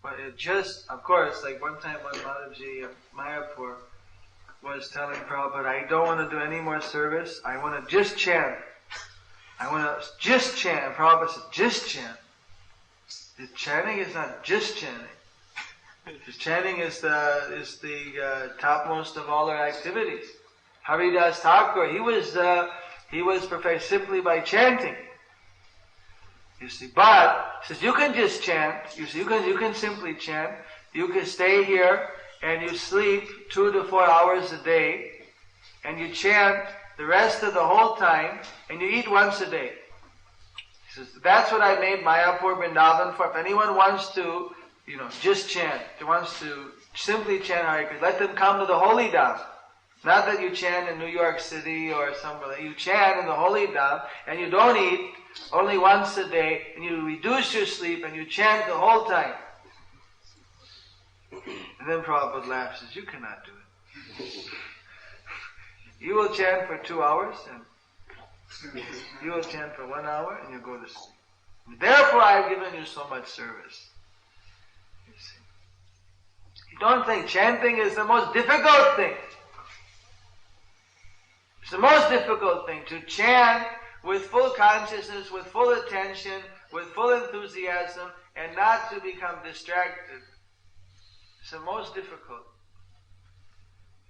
But it just, of course, like one time when Madhavji of Mayapur was telling Prabhupada, I don't want to do any more service, I want to just chant. I want to just chant. And Prabhupada said, just chant. The chanting is not just chanting. Because chanting is the topmost of all our activities. Haridas Thakur, he was perfect simply by chanting. You see, but says you can just chant. You see, you can simply chant. You can stay here and you sleep 2 to 4 hours a day, and you chant the rest of the whole time, and you eat once a day. He says that's what I made Mayapur Vrindavan for. If anyone wants to, just chant, he wants to simply chant Hare Kṛṣṇa, let them come to the Holy Dham. Not that you chant in New York City or somewhere. You chant in the Holy Dham, and you don't eat only once a day, and you reduce your sleep, and you chant the whole time. And then Prabhupada laughs and says, you cannot do it. You will chant for 2 hours, and you will chant for 1 hour, and you go to sleep. Therefore I have given you so much service. You see. You don't think chanting is the most difficult thing. It's the most difficult thing, to chant with full consciousness, with full attention, with full enthusiasm, and not to become distracted. It's the most difficult.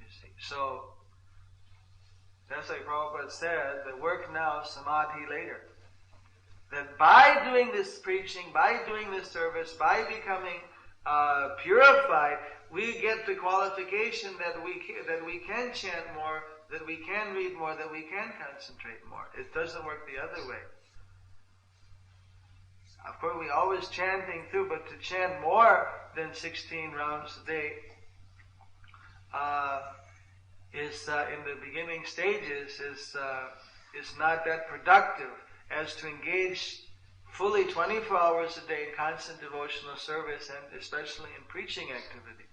You see. So, that's like Prabhupada said, that work now, samadhi later. That by doing this preaching, by doing this service, by becoming purified, we get the qualification that we can chant more, that we can read more, that we can concentrate more. It doesn't work the other way. Of course, we always chanting through, but to chant more than 16 rounds a day is in the beginning stages is not that productive as to engage fully 24 hours a day in constant devotional service, and especially in preaching activity.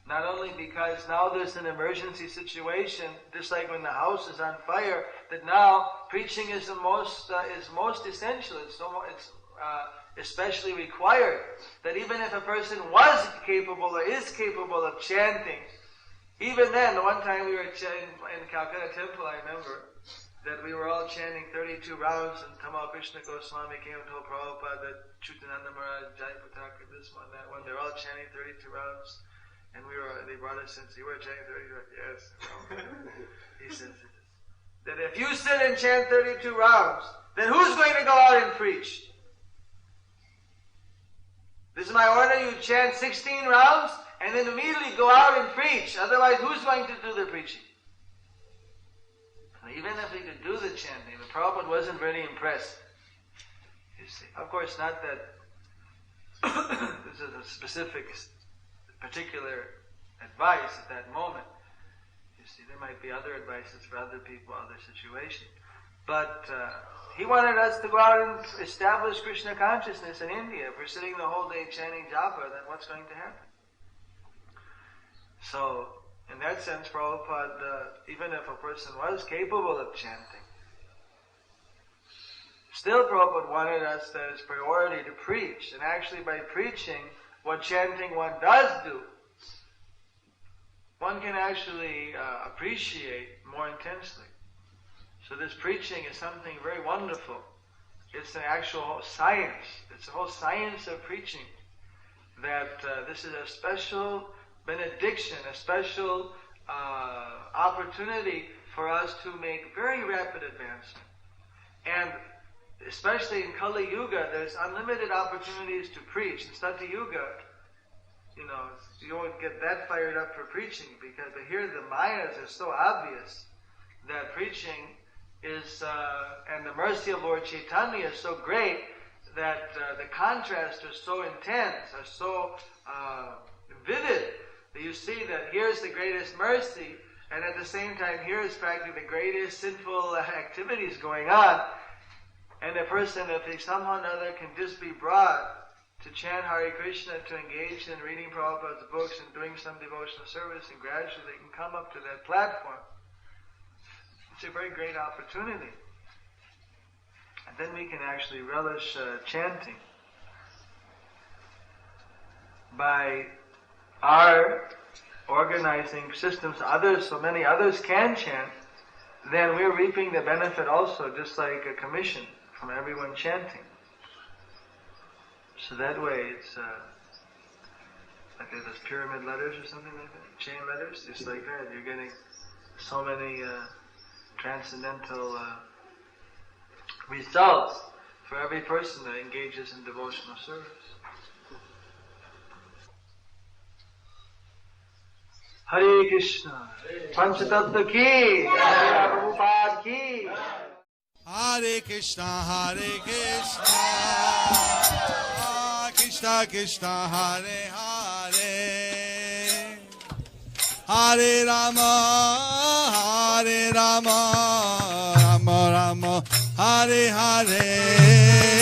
Not only because now there's an emergency situation, just like when the house is on fire, that now preaching is most essential. It's especially required. That even if a person was capable or is capable of chanting, even then, the one time we were chanting in Calcutta Temple, I remember that we were all chanting 32 rounds, and Tamal Krishna Goswami came and told Prabhupada that Chutananda Maharaj, Jayapataka, this one, that one, they're all chanting 32 rounds. And they brought us in, so you were chanting 32 rounds? Yes. He says that if you sit and chant 32 rounds, then who's going to go out and preach? This is my order, you chant 16 rounds, and then immediately go out and preach. Otherwise, who's going to do the preaching? And even if he could do the chanting, the Prabhupada wasn't very impressed. You see, of course, not that this is a specific particular advice at that moment. You see, there might be other advices for other people, other situations. But he wanted us to go out and establish Krishna consciousness in India. If we're sitting the whole day chanting Japa, then what's going to happen? So, in that sense, Prabhupada, even if a person was capable of chanting, still Prabhupada wanted us as priority to preach. And actually by preaching, what chanting one does do, one can actually appreciate more intensely. So this preaching is something very wonderful. It's an actual science. It's a whole science of preaching. That this is a special benediction, a special opportunity for us to make very rapid advancement. And especially in Kali Yuga, there's unlimited opportunities to preach. In Satya Yuga, you won't get that fired up for preaching, because here the mayas are so obvious that preaching is, and the mercy of Lord Chaitanya is so great that the contrasts are so intense, are so vivid, that you see that here's the greatest mercy, and at the same time here is practically the greatest sinful activities going on. And a person, if he somehow or another can just be brought to chant Hare Kṛṣṇa, to engage in reading Prabhupada's books and doing some devotional service, and gradually they can come up to that platform. It's a very great opportunity. And then we can actually relish chanting. by our organizing systems, so many others can chant, then we're reaping the benefit also, just like a commission from everyone chanting. So that way it's like those pyramid letters or something like that, chain letters, just like that. You're getting so many transcendental results for every person that engages in devotional service. Hare Kṛṣṇa, Panchatattva ki, Prabhupada ki. Hare Kṛṣṇa, Hare Kṛṣṇa, Krishna Krishna, Hare Hare, Hare Rama, Hare Rama, Rama Rama, Hare Hare.